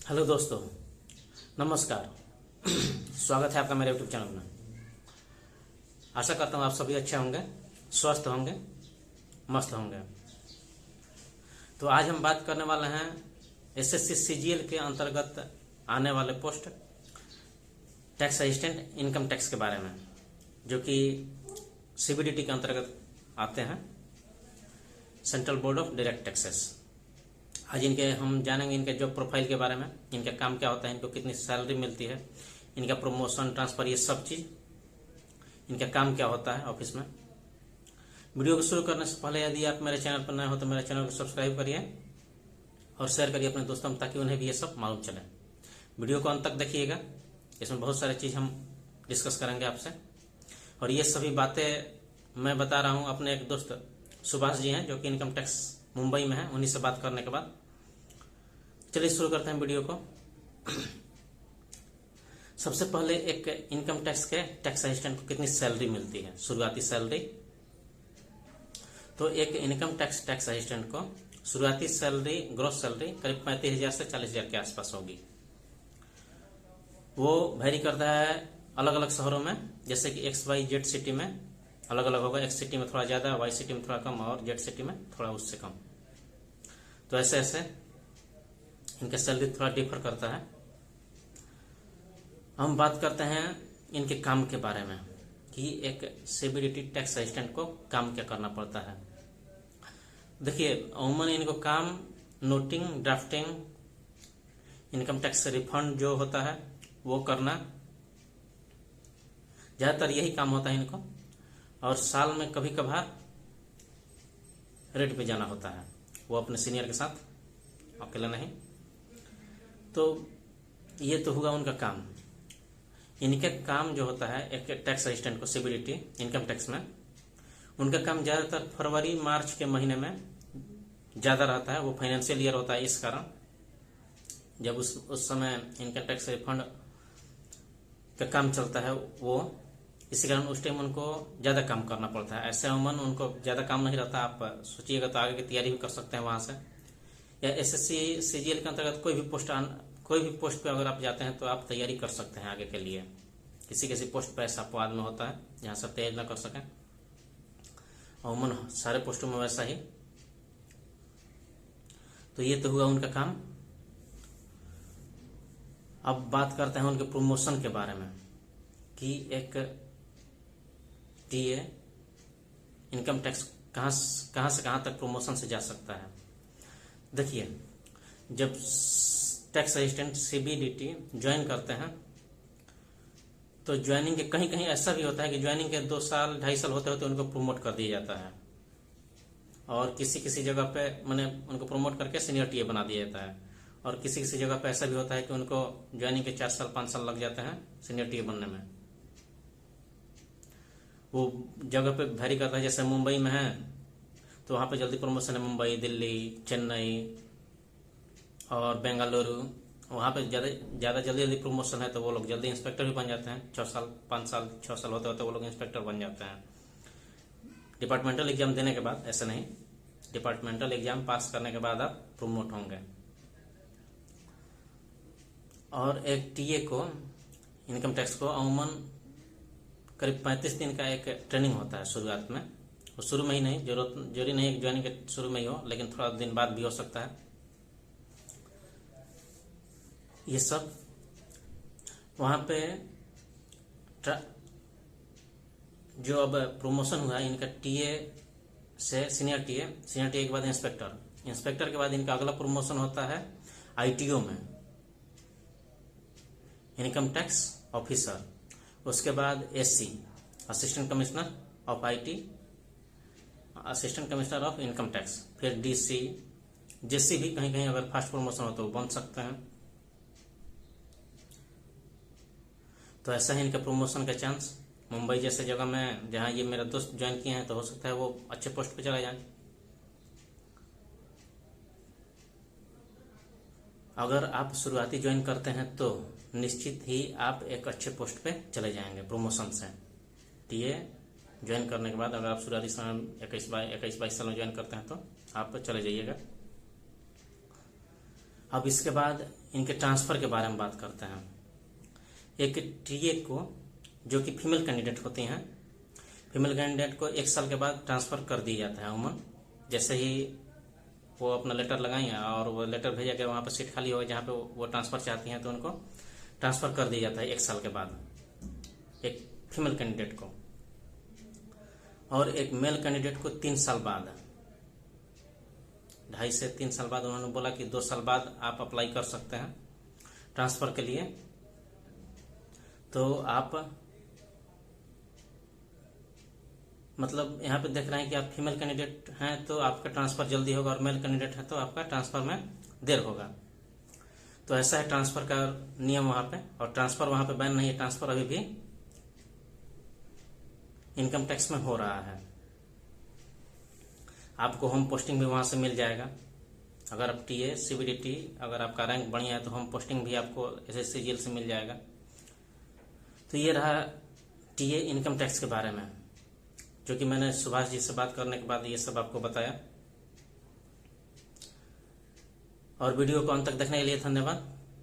Hello दोस्तों, नमस्कार। स्वागत है आपका मेरे यूट्यूब चैनल में। आशा करता हूँ आप सभी अच्छे होंगे, स्वस्थ होंगे, मस्त होंगे। तो आज हम बात करने वाले हैं एसएससी सीजीएल के अंतर्गत आने वाले post tax assistant income tax के बारे में, जो कि सीबीडीटी के अंतर्गत आते हैं, central board of direct taxes. आज इनके हम जानेंगे इनके जॉब प्रोफाइल के बारे में, इनका काम क्या होता है, इनको कितनी सैलरी मिलती है, इनका प्रमोशन, ट्रांसफर, ये सब चीज़, इनका काम क्या होता है ऑफिस में। वीडियो को शुरू करने से पहले यदि आप मेरे चैनल पर नए हो तो मेरे चैनल को सब्सक्राइब करिए और शेयर करिए अपने दोस्तों में, ताकि उन्हें भी ये सब मालूम चले। वीडियो को अंत तक देखिएगा, इसमें बहुत सारी चीज़ हम डिस्कस करेंगे आपसे। और ये सभी बातें मैं बता रहा हूँ अपने एक दोस्त सुभाष जी हैं, जो कि इनकम टैक्स मुंबई में है, उन्हीं से बात करने के बाद चलिए शुरू करते हैं वीडियो को। सबसे पहले एक इनकम टैक्स के टैक्स असिस्टेंट को कितनी सैलरी मिलती है, शुरुआती सैलरी। तो एक इनकम टैक्स टैक्स असिस्टेंट को शुरुआती सैलरी, ग्रोस सैलरी करीब 35,000 से 40,000 के आसपास होगी। वो वेरी करता है अलग अलग शहरों में, जैसे कि XYZ सिटी में अलग अलग होगा। X सिटी में थोड़ा ज़्यादा, Y सिटी में थोड़ा कम और Z सिटी में थोड़ा उससे कम। तो ऐसे ऐसे इनका सैलरी थोड़ा डिफर करता है। हम बात करते हैं इनके काम के बारे में कि एक सीबीडीटी टैक्स असिस्टेंट को काम क्या करना पड़ता है। देखिए, अमूमन इनको काम noting, drafting, income tax refund जो होता है वो करना, ज़्यादातर यही काम होता है इनको। और साल में कभी कभार रेट पे जाना होता है, वो अपने सीनियर के साथ, अकेला नहीं। तो ये तो हुआ उनका काम। इनके काम जो होता है एक टैक्स असिस्टेंट को सीबीडीटी इनकम टैक्स में, उनका काम ज़्यादातर फरवरी मार्च के महीने में ज़्यादा रहता है। वो फाइनेंशियल ईयर होता है, इस कारण जब उस समय इनकम टैक्स रिफंड का काम चलता है, वो इसी कारण उस टाइम उनको ज़्यादा काम करना पड़ता है। ऐसे अमूमन उनको ज़्यादा काम नहीं रहता। आप सोचिएगा तो आगे की तैयारी भी कर सकते हैं वहाँ से, या एसएससी सीजीएल के अंतर्गत कोई भी पोस्ट पे अगर आप जाते हैं तो आप तैयारी कर सकते हैं आगे के लिए। किसी किसी पोस्ट पर ऐसा अपवाद में होता है जहाँ से तैयारी ना कर सकें, अमूमन सारे पोस्टों में वैसा ही। तो ये तो हुआ उनका काम। अब बात करते हैं उनके प्रमोशन के बारे में कि एक टीए इनकम टैक्स कहाँ से कहाँ तक प्रमोशन से जा सकता है। देखिए, जब टैक्स असिस्टेंट सीबीडीटी ज्वाइन करते हैं तो ज्वाइनिंग के कहीं कहीं ऐसा भी होता है कि ज्वाइनिंग के 2 साल 2.5 साल होते होते उनको प्रमोट कर दिया जाता है, और किसी किसी जगह पे मैंने उनको प्रमोट करके सीनियर टीए बना दिया जाता है। और किसी किसी जगह पे ऐसा भी होता है कि उनको ज्वाइनिंग के 4 साल 5 साल लग जाते हैं सीनियर टीए बनने में। वो जगह पे वेरी करता है। जैसे मुंबई में है तो वहाँ पे जल्दी प्रमोशन है, मुंबई, दिल्ली, चेन्नई और बेंगलुरु, वहाँ पे ज़्यादा जल्दी प्रमोशन है, तो वो लोग जल्दी इंस्पेक्टर भी बन जाते हैं। 6 साल 5 साल 6 साल होते होते वो लोग इंस्पेक्टर बन जाते हैं डिपार्टमेंटल एग्जाम देने के बाद। ऐसा नहीं, डिपार्टमेंटल एग्जाम पास करने के बाद आप प्रमोट होंगे। और एक टीए को इनकम टैक्स को अमूमन करीब 35 दिन का एक ट्रेनिंग होता है शुरुआत में। और शुरू में ही नहीं, जरूरी नहीं ज्वाइनिंग के शुरू में ही हो, लेकिन थोड़ा दिन बाद भी हो सकता है। ये सब वहाँ पे जो अब प्रमोशन हुआ है इनका टीए से सीनियर टीए के बाद इंस्पेक्टर के बाद इनका अगला प्रमोशन होता है आईटीओ में, इनकम टैक्स ऑफिसर। उसके बाद SC, assistant commissioner of IT, assistant commissioner of income tax. फिर डीसी, जेसी भी कहीं कहीं अगर फास्ट प्रमोशन हो तो बन सकते हैं। तो ऐसा है इनका प्रमोशन का चांस। मुंबई जैसे जगह में जहाँ ये मेरा दोस्त ज्वाइन किए हैं, तो हो सकता है वो अच्छे पोस्ट पे चला जाए। अगर आप शुरुआती ज्वाइन करते हैं तो निश्चित ही आप एक अच्छे पोस्ट पे चले जाएंगे प्रमोशन से। टीए ज्वाइन करने के बाद अगर आप शुरुआती समय 21-22 साल में ज्वाइन करते हैं तो आप चले जाइएगा। अब इसके बाद इनके ट्रांसफ़र के बारे में बात करते हैं। एक टीए को, जो कि फीमेल कैंडिडेट होती हैं, फीमेल कैंडिडेट को 1 साल के बाद ट्रांसफ़र कर दिया जाता है उमन। जैसे ही वो अपना लेटर लगाई और वो लेटर भेजा गया, वहाँ पर सीट खाली होगी जहाँ पे वो ट्रांसफ़र चाहती हैं, तो उनको ट्रांसफ़र कर दिया जाता है 1 साल के बाद एक फीमेल कैंडिडेट को। और एक मेल कैंडिडेट को 3 साल बाद, 2.5 से 3 साल बाद, उन्होंने बोला कि 2 साल बाद आप अप्लाई कर सकते हैं ट्रांसफ़र के लिए। तो आप मतलब यहाँ पे देख रहे हैं कि आप फीमेल कैंडिडेट हैं तो आपका ट्रांसफ़र जल्दी होगा, और मेल कैंडिडेट है तो आपका ट्रांसफ़र में देर होगा। तो ऐसा है ट्रांसफ़र का नियम वहाँ पे। और ट्रांसफ़र वहाँ पे बैन नहीं है, ट्रांसफ़र अभी भी इनकम टैक्स में हो रहा है। आपको होम पोस्टिंग भी वहाँ से मिल जाएगा। अगर आप टीए सीबीडीटी, अगर आपका रैंक बढ़िया है तो होम पोस्टिंग भी आपको SSCGL से मिल जाएगा। तो ये रहा टीए इनकम टैक्स के बारे में, जो कि मैंने सुभाष जी से बात करने के बाद ये सब आपको बताया। और वीडियो को अंत तक देखने के लिए धन्यवाद।